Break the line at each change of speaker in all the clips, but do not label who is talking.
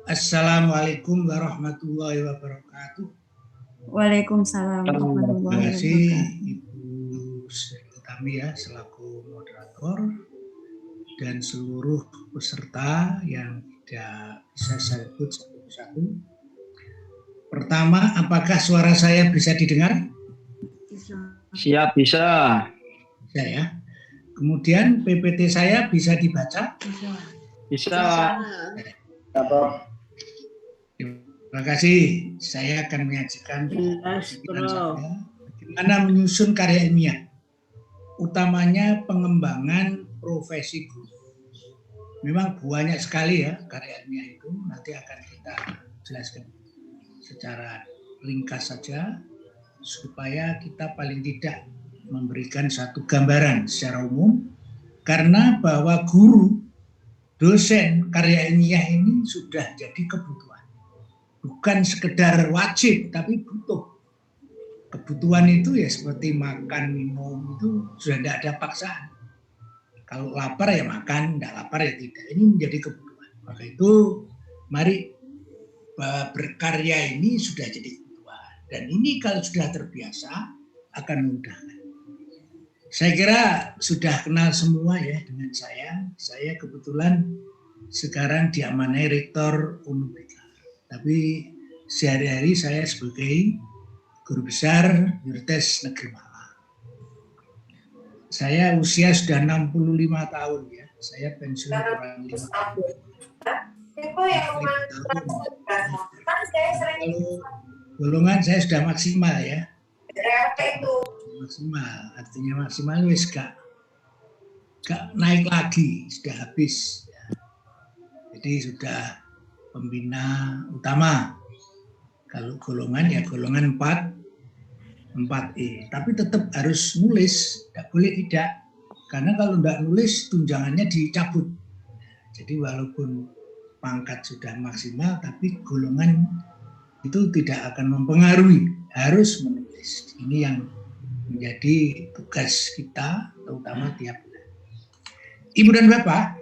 Assalamualaikum warahmatullahi wabarakatuh.
Waalaikumsalam
Terima
warahmatullahi
kasih
wabarakatuh.
Ibu Sri Utami ya selaku moderator dan seluruh peserta yang tidak bisa saya sebut satu-satu. Pertama, apakah suara saya bisa didengar?
Siap, bisa.
Bisa ya. Kemudian PPT saya bisa dibaca?
Bisa.
Terima kasih. Saya akan menyajikan pikiran saya bagaimana menyusun karya ilmiah, utamanya pengembangan profesi guru. Memang banyak sekali ya karya ilmiah itu, nanti akan kita jelaskan secara ringkas saja supaya kita paling tidak memberikan satu gambaran secara umum, karena bahwa guru, dosen karya ilmiah ini sudah jadi kebutuhan, bukan sekedar wajib tapi butuh. Kebutuhan itu ya seperti makan, minum, itu sudah tidak ada paksaan. Kalau lapar ya makan, tidak lapar ya tidak. Ini menjadi kebutuhan. Maka itu mari berkarya ini sudah jadi kebutuhan. Dan ini kalau sudah terbiasa akan memudahkan. Saya kira sudah kenal semua ya dengan saya. Saya kebetulan sekarang diamanai Rektor UNBK. Tapi sehari-hari saya sebagai Guru Besar Yurtes Negeri Malang. Saya usia sudah 65 tahun ya. Saya pensiun kurang 5 tahun. Kalau golongan saya sudah maksimal ya. Maksimal, artinya maksimal wis gak naik lagi, sudah habis ya. Jadi sudah pembina utama. Kalau golongan ya golongan 4E, tapi tetap harus nulis, tidak boleh tidak, karena kalau tidak nulis tunjangannya dicabut. Jadi walaupun pangkat sudah maksimal, tapi golongan itu tidak akan mempengaruhi, harus menulis. Ini yang menjadi tugas kita, terutama tiap bulan. Ibu dan Bapak,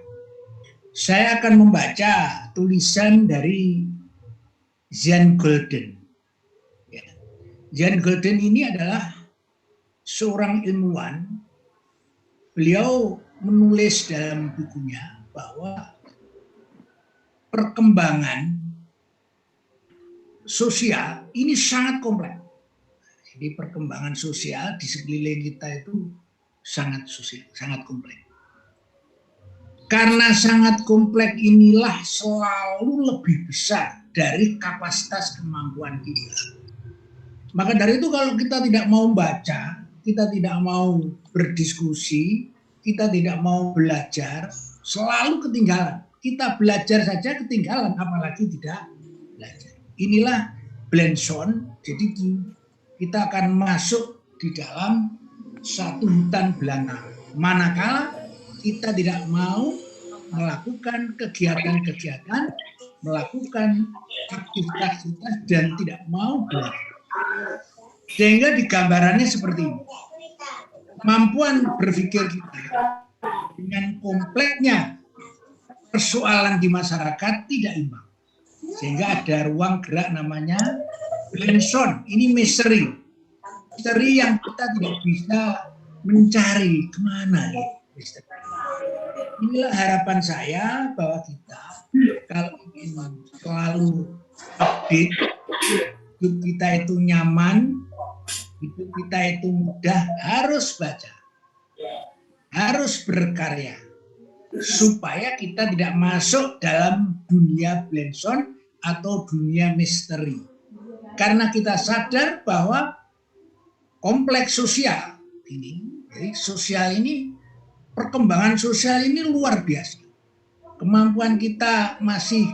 saya akan membaca tulisan dari Jean Golden. Jean Golden ini adalah seorang ilmuwan. Beliau menulis dalam bukunya bahwa perkembangan sosial ini sangat kompleks. Jadi perkembangan sosial di sekeliling kita itu sangat kompleks. Karena sangat kompleks inilah selalu lebih besar dari kapasitas kemampuan kita. Maka dari itu kalau kita tidak mau baca, kita tidak mau berdiskusi, kita tidak mau belajar, selalu ketinggalan. Kita belajar saja ketinggalan, apalagi tidak belajar. Inilah Blenson, jadi kita akan masuk di dalam satu hutan belantara. Manakala kita tidak mau melakukan kegiatan-kegiatan, melakukan aktivitas dan tidak mau belajar. Sehingga di gambarannya seperti ini. Kemampuan berpikir kita dengan kompleksnya persoalan di masyarakat tidak imbang. Sehingga ada ruang gerak namanya Blenson. Ini misteri. Misteri yang kita tidak bisa mencari kemana ya. Inilah harapan saya bahwa kita kalau ingin selalu update, hidup kita itu nyaman, hidup kita itu mudah, harus baca, harus berkarya, supaya kita tidak masuk dalam dunia Blenson atau dunia misteri. Karena kita sadar bahwa kompleks sosial ini, jadi sosial ini, perkembangan sosial ini luar biasa. Kemampuan kita masih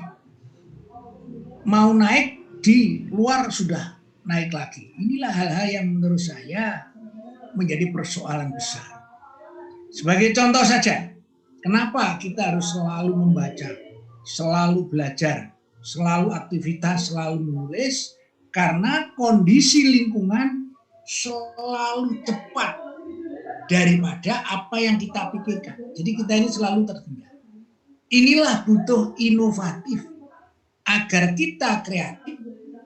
mau naik, di luar sudah naik lagi. Inilah hal-hal yang menurut saya menjadi persoalan besar. Sebagai contoh saja, kenapa kita harus selalu membaca, selalu belajar, selalu aktivitas, selalu menulis, karena kondisi lingkungan selalu cepat daripada apa yang kita pikirkan. Jadi kita ini selalu tertinggal. Inilah butuh inovatif. agar kita kreatif,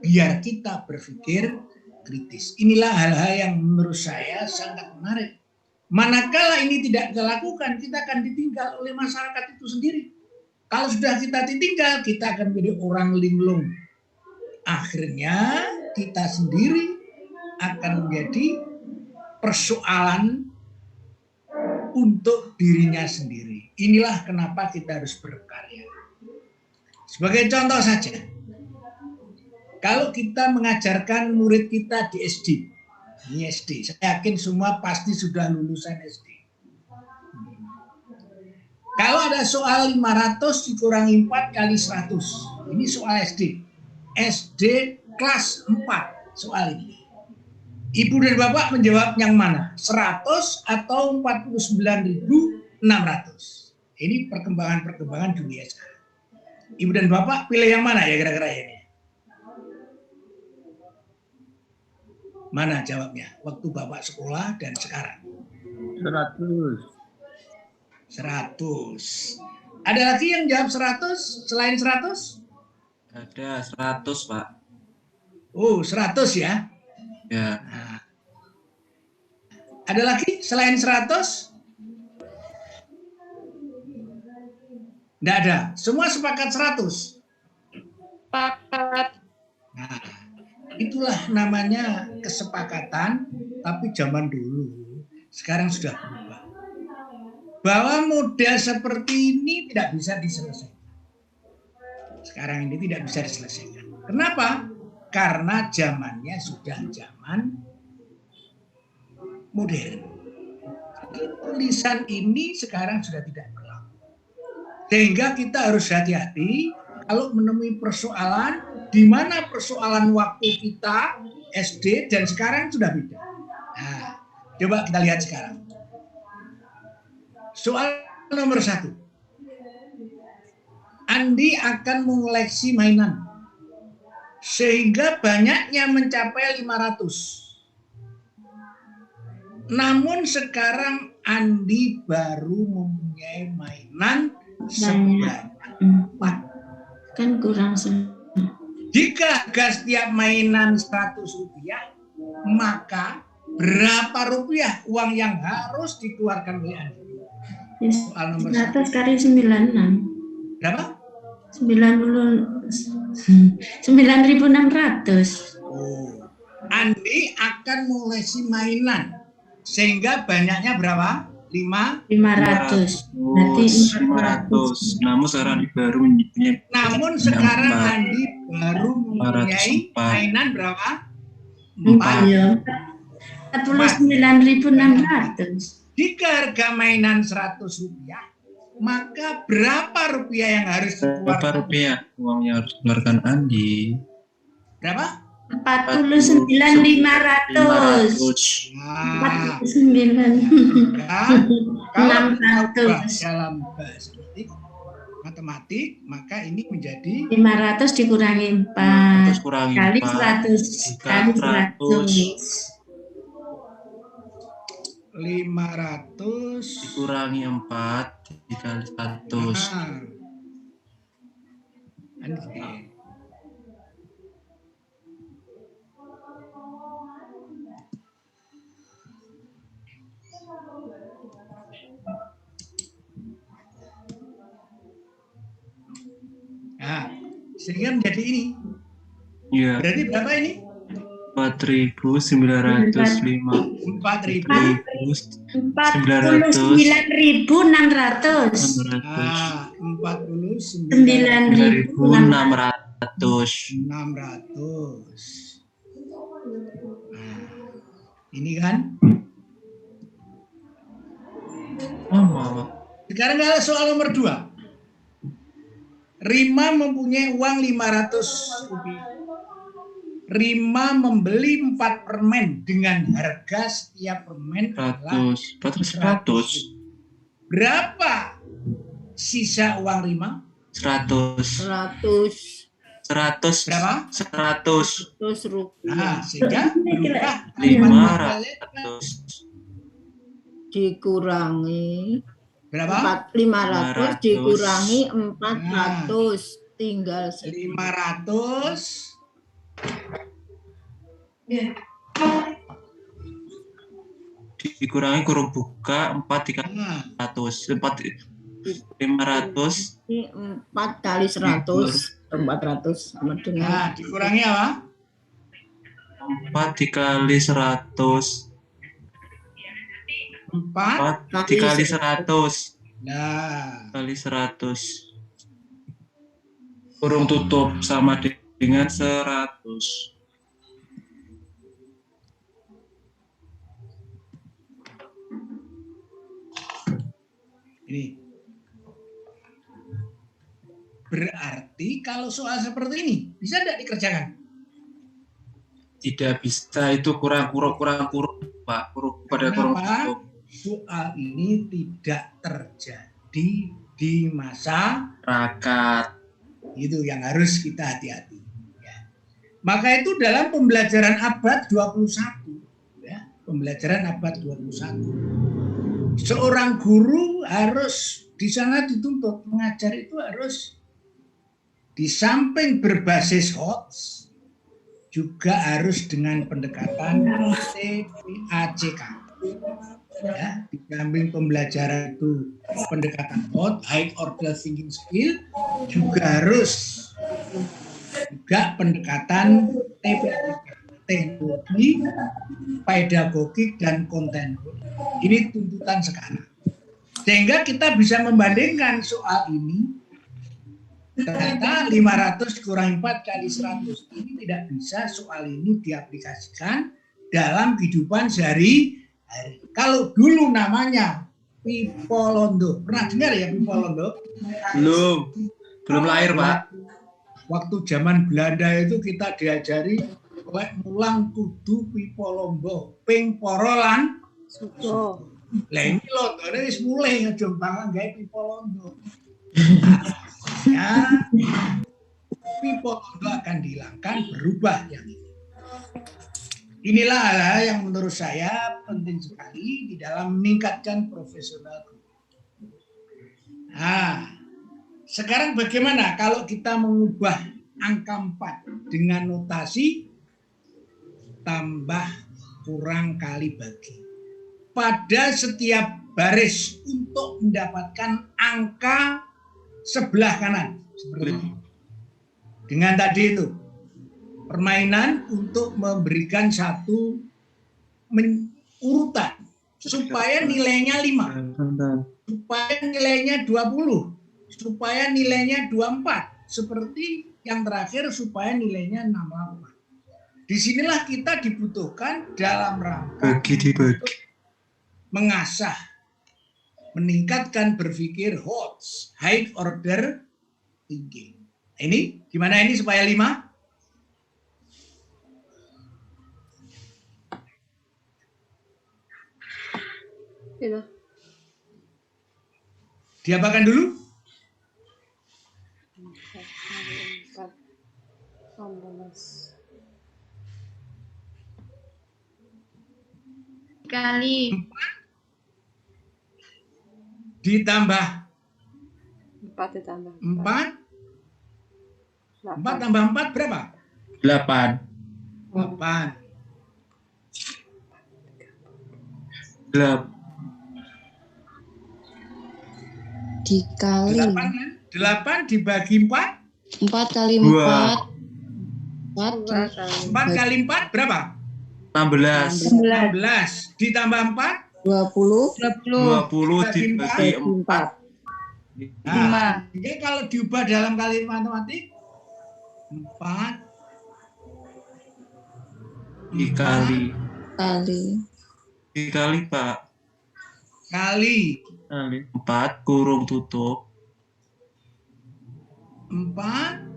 biar kita berpikir kritis. Inilah hal-hal yang menurut saya sangat menarik. Manakala ini tidak kita lakukan, kita akan ditinggal oleh masyarakat itu sendiri. Kalau sudah kita ditinggal, kita akan menjadi orang linglung. Akhirnya kita sendiri akan menjadi persoalan untuk dirinya sendiri. Inilah kenapa kita harus berkarya. Sebagai contoh saja, kalau kita mengajarkan murid kita di SD, ini SD, saya yakin semua pasti sudah lulusan SD. Kalau ada soal 500 dikurangi 4 kali 100, ini soal SD. SD kelas 4 soal ini. Ibu dan Bapak menjawab yang mana? 100 atau 49.600? Ini perkembangan dunia sekarang. Ibu dan Bapak pilih yang mana ya kira-kira ini? Mana jawabnya? Waktu Bapak sekolah dan sekarang?
100.
100. Ada lagi yang jawab 100 selain 100?
Ada 100, Pak.
Oh, 100 ya.
Ya.
Nah. Ada lagi selain 100? Tidak ada. Semua sepakat 100.
Sepakat.
Nah, itulah namanya kesepakatan, tapi zaman dulu. Sekarang sudah berubah. Bahwa model seperti ini tidak bisa diselesaikan. Sekarang ini tidak bisa diselesaikan. Kenapa? Karena zamannya sudah zaman modern. Tulisan ini sekarang sudah tidak berlaku. Sehingga kita harus hati-hati kalau menemui persoalan di mana persoalan waktu kita SD dan sekarang sudah beda. Nah, coba kita lihat sekarang. Soal nomor 1. Andi akan mengoleksi mainan sehingga banyaknya mencapai 500. Namun sekarang Andi baru mempunyai mainan sebanyak 4.
Kan kurang
Jika harga setiap mainan Rp100, maka berapa rupiah uang yang harus dikeluarkan oleh Andi? Soal nomor
100 kali 96.
Berapa?
9.600.
Oh. Andi akan mengoleksi mainan sehingga banyaknya berapa? 500.
500. Berarti
500. Namun sekarang baru mempunyai.
Namun sekarang Andi baru mempunyai mainan berapa? 4.
49.600.
Jika harga mainan Rp100, maka berapa rupiah yang harus
Berapa
dikeluarkan?
rupiah uang yang harus dikeluarkan Andi?
Berapa?
49.500.
49.
49.
Kalau kita
600.
dalam bahasa matematik, maka ini menjadi
500 dikurangi 4
Terus kurangi
kali
4
100 kali 100.
500
dikurangi 4 dikali 100.
Andi. Nah, sehingga menjadi ini.
Iya.
Berarti berapa ini?
4.905.
4.000.
49.600.
49.600.
9.600.
Nah, ini kan. Sekarang kalau soal nomor 2. Rima mempunyai uang 500 rupiah. Rima membeli 4 permen dengan harga setiap permen adalah
100.
Berapa sisa uang Rima?
100.
100
Berapa? 100.
rupiah
Nah, sehingga berubah
500.
dikurangi
berapa?
500 dikurangi 400 tinggal
500
Dikurangi kurung buka 4 dikali
nah,
100. 500
4 kali 100 400 sama dengan
nah dikurangi apa?
4 dikali 100.
4
4 dikali 100
nah
kali 100 kurung tutup sama dengan 100.
ini berarti kalau soal seperti ini bisa tidak dikerjakan?
Tidak bisa, itu kurang Pak, kurung pada kurung
Kenapa?
tutup.
Soal ini tidak terjadi di masa
Rakat.
itu yang harus kita hati-hati. Ya. Maka itu dalam pembelajaran abad 21, ya, pembelajaran abad 21, seorang guru harus di sana dituntut mengajar itu harus di samping berbasis HOTS juga harus dengan pendekatan TPACK. Ya, di samping pembelajaran itu pendekatan HOT, High Order Thinking Skill, juga harus juga pendekatan TPACK, teknologi, pedagogik, dan konten. Ini tuntutan sekarang. Sehingga kita bisa membandingkan soal ini, ternyata 500 kurang 4 kali 100 ini tidak bisa soal ini diaplikasikan dalam kehidupan sehari-hari. Kalau dulu namanya Pipolondo, pernah dengar ya Pipolondo?
Belum lahir, Pak.
Waktu zaman Belanda itu kita diajari mulang kudu Pipolombo, ping porolan
suko.
lah ini londone wis mulai aja banget gawe Pipolondo. Ya, Pipolondo akan dihilangkan, berubah yang ini. Inilah hal-hal yang menurut saya penting sekali di dalam meningkatkan profesional. Nah, sekarang bagaimana kalau kita mengubah angka 4 dengan notasi tambah kurang kali bagi pada setiap baris untuk mendapatkan angka sebelah kanan seperti ini. Dengan tadi itu permainan untuk memberikan satu urutan supaya nilainya 5, supaya nilainya 20, supaya nilainya 24, seperti yang terakhir supaya nilainya 68. Disinilah kita dibutuhkan dalam rangka untuk mengasah, meningkatkan berpikir HOTS, High Order Thinking. Ini gimana ini supaya 5?
Itu.
Diapakan dulu?
Kali
4 ditambah
4 ditambah
4. 4 tambah 4 berapa?
8.
8.
8
dikali
8 kan? 8 dibagi 4.
4 kali
2.
4
4 kali 4 berapa?
16.
16 ditambah 4.
20
20 dibagi 4.
Nah, jadi kalau diubah dalam kalimat matematik 4
Dikali. Dikali, Pak.
kali
4 kurung tutup
4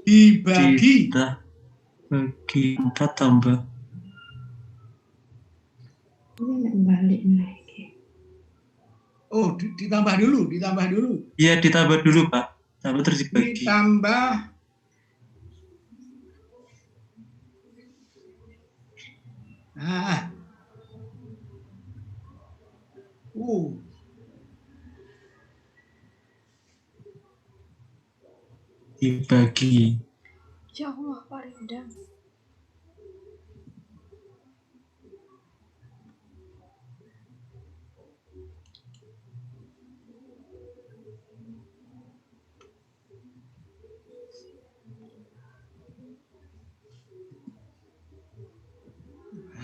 dibagi
bagi 4 tambah.
ini balik lagi.
oh ditambah dulu.
Iya, ditambah dulu, Pak. Tambah terus dibagi.
Ditambah nah.
Dibagi.
Ya Allah, Pak Rindang.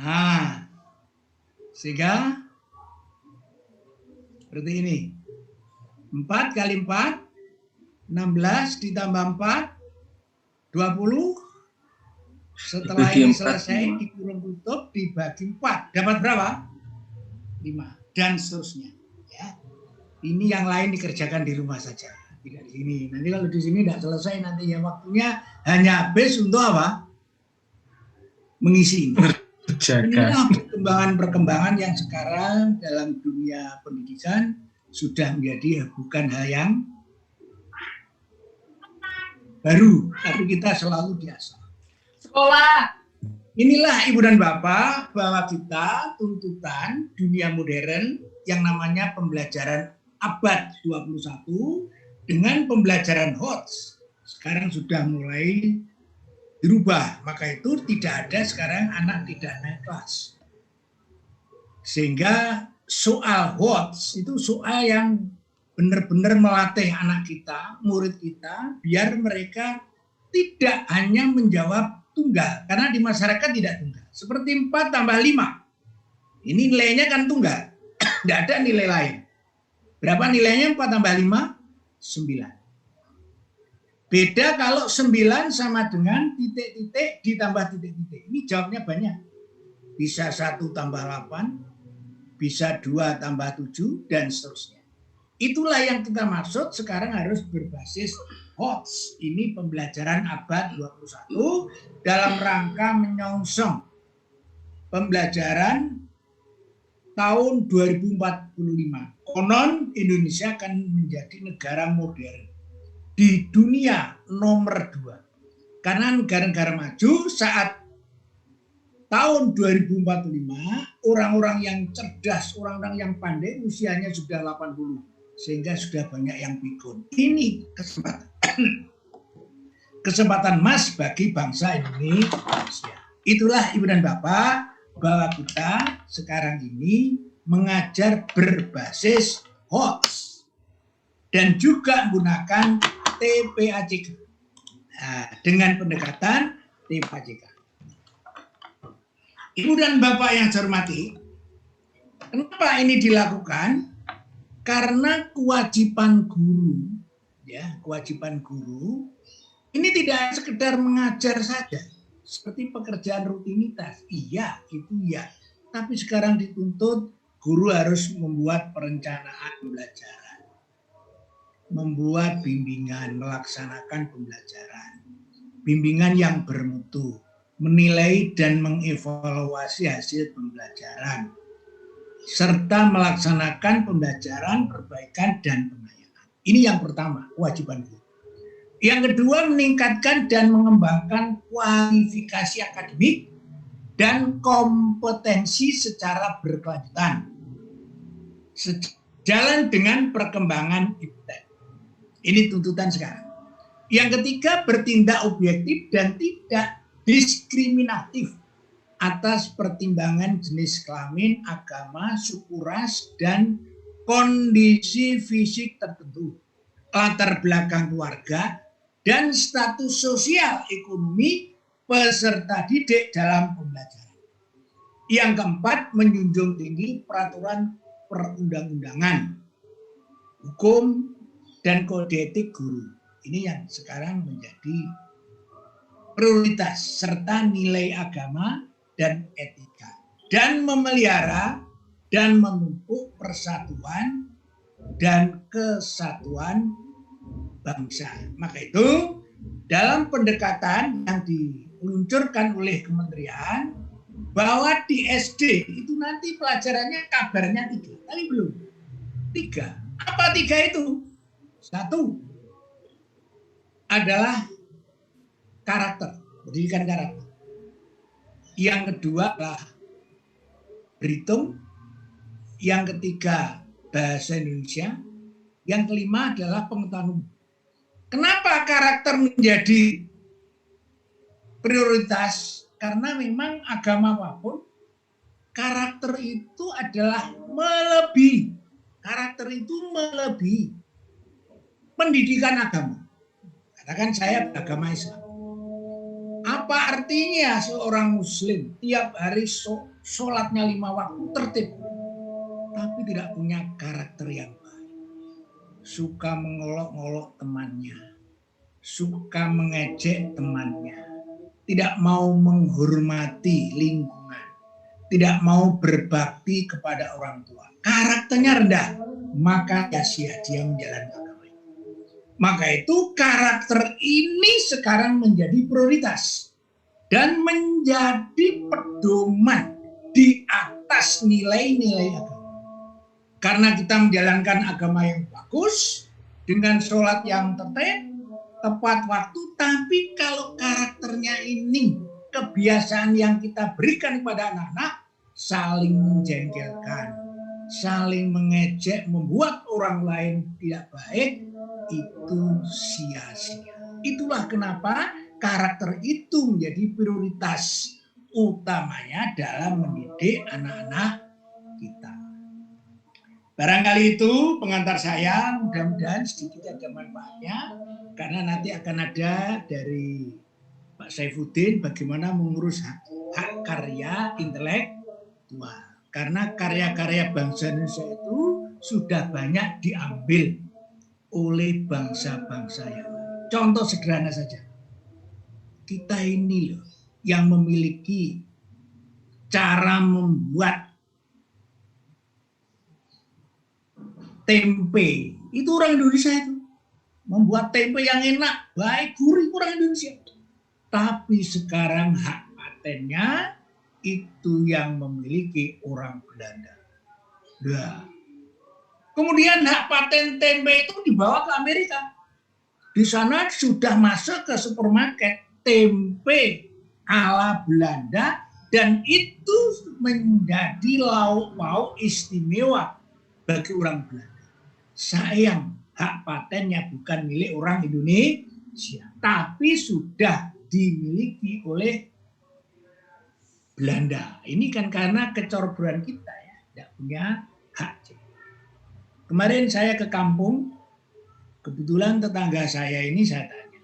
Nah, sehingga seperti ini. 4 kali 4, 16 ditambah 4, 20. Setelah
Dibagi
ini
4,
selesai,
5.
dikurung tutup, dibagi 4. Dapat berapa? 5. Dan seterusnya. Ya. Ini yang lain dikerjakan di rumah saja. Tidak di sini. Nanti kalau di sini tidak selesai, nanti ya waktunya hanya habis untuk apa? Mengisi ini. Inilah perkembangan-perkembangan yang sekarang dalam dunia pendidikan sudah menjadi bukan hal yang baru, tapi kita selalu biasa.
Sekolah.
Inilah Ibu dan Bapak bahwa kita tuntutan dunia modern yang namanya pembelajaran abad 21 dengan pembelajaran HOTS sekarang sudah mulai dirubah. Maka itu tidak ada sekarang anak tidak naik kelas. Sehingga soal HOTS itu soal yang benar-benar melatih anak kita, murid kita, biar mereka tidak hanya menjawab tunggal. Karena di masyarakat tidak tunggal. Seperti 4 tambah 5. Ini nilainya kan tunggal. Tidak ada nilai lain. Berapa nilainya 4 tambah 5? 9. Beda kalau 9 sama dengan titik-titik ditambah titik-titik. Ini jawabnya banyak. Bisa 1 tambah 8, bisa 2 tambah 7, dan seterusnya. Itulah yang kita maksud sekarang harus berbasis HOTS. Ini pembelajaran abad 21 dalam rangka menyongsong pembelajaran tahun 2045. Konon Indonesia akan menjadi negara modern di dunia nomor 2. Karena negara-negara maju saat tahun 2045, orang-orang yang cerdas, orang-orang yang pandai usianya sudah 80. Sehingga sudah banyak yang pikun. Ini kesempatan emas bagi bangsa Indonesia. Itulah Ibu dan Bapak bahwa kita sekarang ini mengajar berbasis HOTS dan juga menggunakan TPAJK. Nah, dengan pendekatan TPAJK. Ibu dan Bapak yang saya hormati, kenapa ini dilakukan? Karena kewajiban guru, ya, kewajiban guru ini tidak sekedar mengajar saja, seperti pekerjaan rutinitas. Iya, itu ya. Tapi sekarang dituntut guru harus membuat perencanaan pembelajaran, membuat bimbingan, melaksanakan pembelajaran, bimbingan yang bermutu, menilai dan mengevaluasi hasil pembelajaran, serta melaksanakan pembelajaran, perbaikan, dan pengayaan. Ini yang pertama, kewajiban guru. Yang kedua, meningkatkan dan mengembangkan kualifikasi akademik dan kompetensi secara berkelanjutan. Sejalan dengan perkembangan iptek. Ini tuntutan sekarang. Yang ketiga, bertindak objektif dan tidak diskriminatif atas pertimbangan jenis kelamin, agama, suku, ras, dan kondisi fisik tertentu, latar belakang keluarga, dan status sosial ekonomi peserta didik dalam pembelajaran. Yang keempat, menjunjung tinggi peraturan perundang-undangan, hukum, dan kode etik guru. Ini yang sekarang menjadi prioritas, serta nilai agama dan etika, dan memelihara dan menumpuk persatuan dan kesatuan bangsa. Maka itu dalam pendekatan yang diluncurkan oleh kementerian bahwa di SD itu nanti pelajarannya kabarnya 3, tapi belum 3. Apa 3 itu? 1 adalah karakter, pendidikan karakter. Yang kedua adalah berhitung, yang ketiga bahasa Indonesia, yang kelima adalah pengetahuan umum. Kenapa karakter menjadi prioritas? Karena memang agama apapun, karakter itu adalah melebihi. Karakter itu melebihi pendidikan agama. Katakan saya beragama Islam. Apa artinya seorang muslim tiap hari sholatnya 5 waktu tertib, tapi tidak punya karakter yang baik. Suka mengolok-olok temannya, suka mengejek temannya, tidak mau menghormati lingkungan, tidak mau berbakti kepada orang tua. Karakternya rendah, maka sia-sia dia menjalankan agama itu. Maka itu karakter ini sekarang menjadi prioritas dan menjadi pedoman di atas nilai-nilai agama. Karena kita menjalankan agama yang bagus dengan sholat yang tertib, tepat waktu, tapi kalau karakternya ini kebiasaan yang kita berikan kepada anak-anak saling menjengkelkan, saling mengejek, membuat orang lain tidak baik, itu sia-sia. Itulah kenapa karakter itu menjadi prioritas utamanya dalam mendidik anak-anak kita. Barangkali itu pengantar saya, mudah-mudahan sedikit ada manfaatnya, karena nanti akan ada dari Pak Saifuddin bagaimana mengurus hak karya intelektual. Karena karya-karya bangsa Indonesia itu sudah banyak diambil oleh bangsa-bangsa yang lain. Contoh sederhana saja. Kita ini loh yang memiliki cara membuat tempe. Itu orang Indonesia itu. Membuat tempe yang enak, baik, gurih, orang Indonesia. Tapi sekarang hak patennya itu yang memiliki orang Belanda. Nah, kemudian hak paten tempe itu dibawa ke Amerika. Di sana sudah masuk ke supermarket tempe ala Belanda dan itu menjadi lauk pauk istimewa bagi orang Belanda. Sayang, hak patennya bukan milik orang Indonesia, tapi sudah dimiliki oleh Belanda. Ini kan karena kecoroboran kita ya, tidak punya hak. Kemarin saya ke kampung, kebetulan tetangga saya ini saya tanya,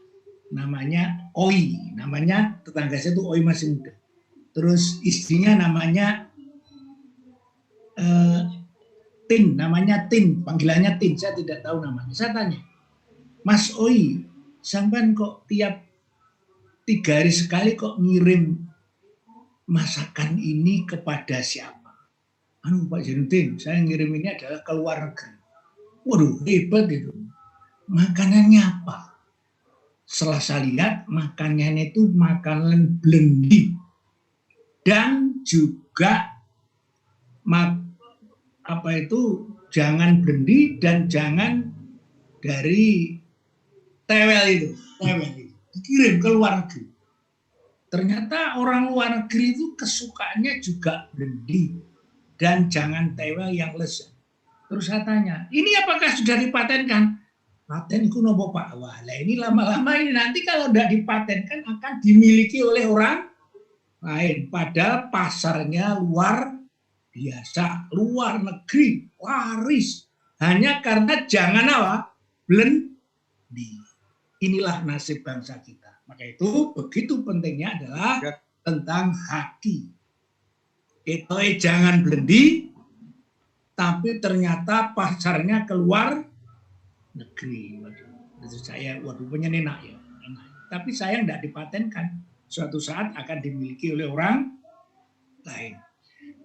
namanya Oi, namanya tetangga saya itu Oi masih muda. Terus istrinya namanya Tin, namanya Tin, panggilannya Tin, saya tidak tahu namanya. Saya tanya, Mas Oi, sampean kok tiap 3 hari sekali kok ngirim masakan ini kepada siapa? Pak Zainuddin, saya ngirim ini adalah ke luar negeri. Waduh, hebat itu. Makanannya apa? Setelah saya lihat, makanannya itu makanan blendi. Dan juga jangan blendi dan jangan dari tewel itu. Dikirim ke luar negeri. Ternyata orang luar negeri itu kesukaannya juga blendi dan jangan tewel yang lezat. Terus saya tanya, ini apakah sudah dipatenkan? Paten itu nopo Pak? Wah, ini lama-lama ini nanti kalau tidak dipatenkan akan dimiliki oleh orang lain. Padahal pasarnya luar biasa, luar negeri, laris. Hanya karena jangan apa? Blendi. Inilah nasib bangsa kita. Maka itu begitu pentingnya adalah tentang haki. Itu jangan blendi, tapi ternyata pasarnya keluar negeri. Waduh, saya penyenenak ya. Tapi saya tidak dipatenkan. Suatu saat akan dimiliki oleh orang lain.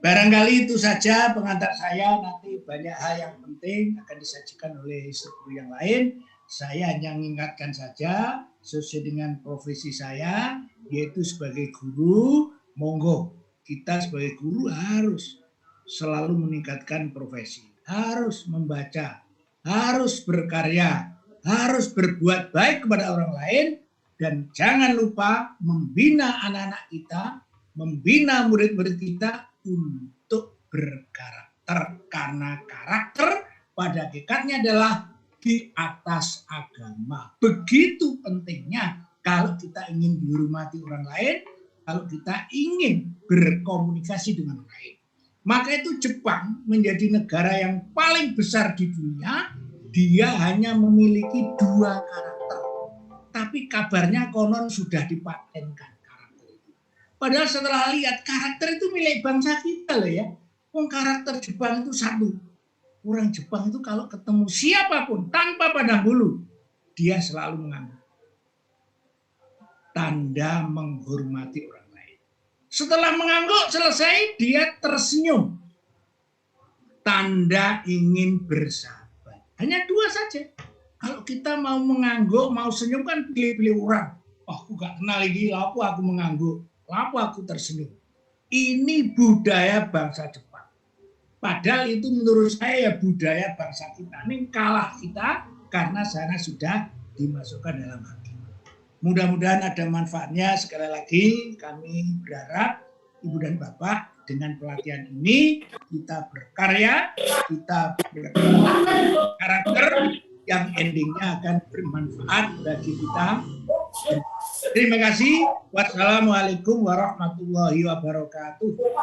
Barangkali itu saja pengantar saya. Nanti banyak hal yang penting akan disajikan oleh instruktur yang lain. Saya hanya mengingatkan saja sesuai dengan profesi saya, yaitu sebagai guru. Monggo kita sebagai guru harus selalu meningkatkan profesi, harus membaca, harus berkarya, harus berbuat baik kepada orang lain, dan jangan lupa membina anak-anak kita, membina murid-murid kita untuk berkarakter. Karena karakter pada hakikatnya adalah di atas agama. Begitu pentingnya kalau kita ingin dihormati orang lain, kalau kita ingin berkomunikasi dengan orang lain. Maka itu Jepang menjadi negara yang paling besar di dunia. Dia hanya memiliki 2 karakter. Tapi kabarnya konon sudah dipatenkan karakter itu. Padahal setelah lihat karakter itu milik bangsa kita loh ya. Karakter Jepang itu satu. Orang Jepang itu kalau ketemu siapapun tanpa pandang bulu, dia selalu mengangguk. Tanda menghormati orang lain. Setelah mengangguk selesai, dia tersenyum. Tanda ingin bersahabat. Hanya 2 saja. Kalau kita mau mengangguk, mau senyum kan pilih-pilih orang. Oh, aku gak kenal lagi, apa aku mengangguk, apa aku tersenyum. Ini budaya bangsa Jepang. Padahal itu menurut saya ya budaya bangsa kita. Ini kalah kita karena sana sudah dimasukkan dalam hati. Mudah-mudahan ada manfaatnya. Sekali lagi kami berharap Ibu dan Bapak dengan pelatihan ini kita berkarya, kita berkarakter yang endingnya akan bermanfaat bagi kita. Terima kasih. Wassalamualaikum warahmatullahi wabarakatuh.